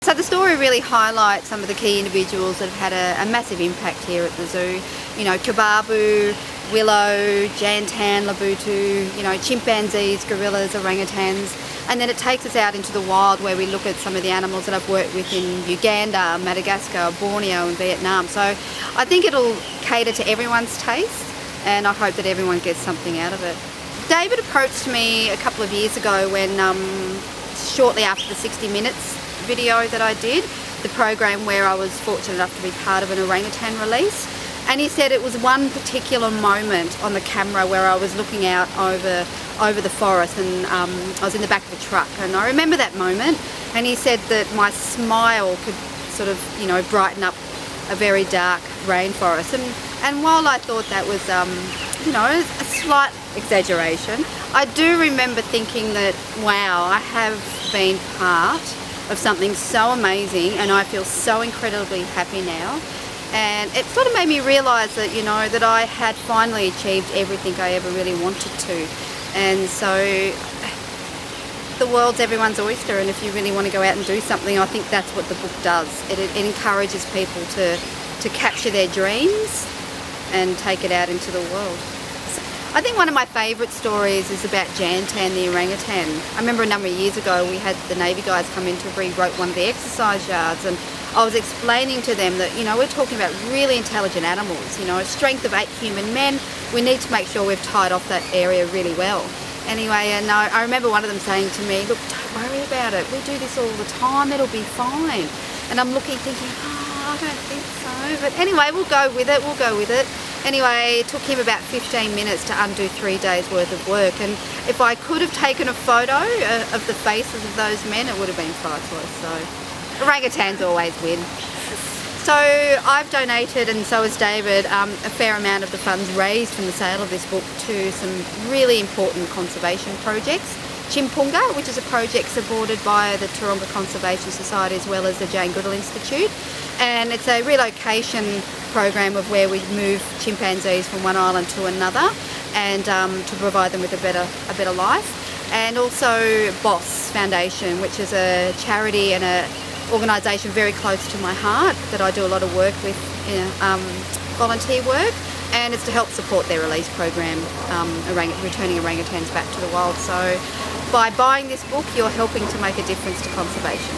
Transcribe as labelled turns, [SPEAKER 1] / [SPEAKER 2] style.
[SPEAKER 1] So the story really highlights some of the key individuals that have had a massive impact here at the zoo. You know, Kababu, Willow, Jantan, Labutu, you know, chimpanzees, gorillas, orangutans. And then it takes us out into the wild where we look at some of the animals that I've worked with in Uganda, Madagascar, Borneo and Vietnam. So I think it'll cater to everyone's taste, and I hope that everyone gets something out of it. David approached me a couple of years ago when, shortly after the 60 Minutes video that I did, the program where I was fortunate enough to be part of an orangutan release, and he said it was one particular moment on the camera where I was looking out over the forest, and I was in the back of a truck, and I remember that moment, and he said that my smile could sort of, you know, brighten up a very dark rainforest, and while I thought that was you know, a slight exaggeration, I do remember thinking that, wow, I have been part of something so amazing, and I feel so incredibly happy now. And it sort of made me realise that, you know, that I had finally achieved everything I ever really wanted to. And so the world's everyone's oyster, and if you really want to go out and do something, I think that's what the book does. It encourages people to capture their dreams and take it out into the world. I think one of my favourite stories is about Jantan, the orangutan. I remember a number of years ago we had the Navy guys come in to rewrote one of the exercise yards, and I was explaining to them that, you know, we're talking about really intelligent animals, you know, a strength of 8 human men. We need to make sure we've tied off that area really well. Anyway, and I remember one of them saying to me, look, don't worry about it, we do this all the time, it'll be fine. And I'm looking thinking, oh, I don't think so, but anyway, we'll go with it. Anyway, it took him about 15 minutes to undo 3 days worth of work, and if I could have taken a photo of the faces of those men, it would have been priceless. So orangutans always win. So I've donated, and so has David, a fair amount of the funds raised from the sale of this book to some really important conservation projects. Chimpunga, which is a project supported by the Taronga Conservation Society as well as the Jane Goodall Institute, and it's a relocation program of where we move chimpanzees from one island to another, and to provide them with a better life. And also BOSS Foundation, which is a charity and an organisation very close to my heart that I do a lot of work with, volunteer work, and it's to help support their release program, returning orangutans back to the wild. So by buying this book, you're helping to make a difference to conservation.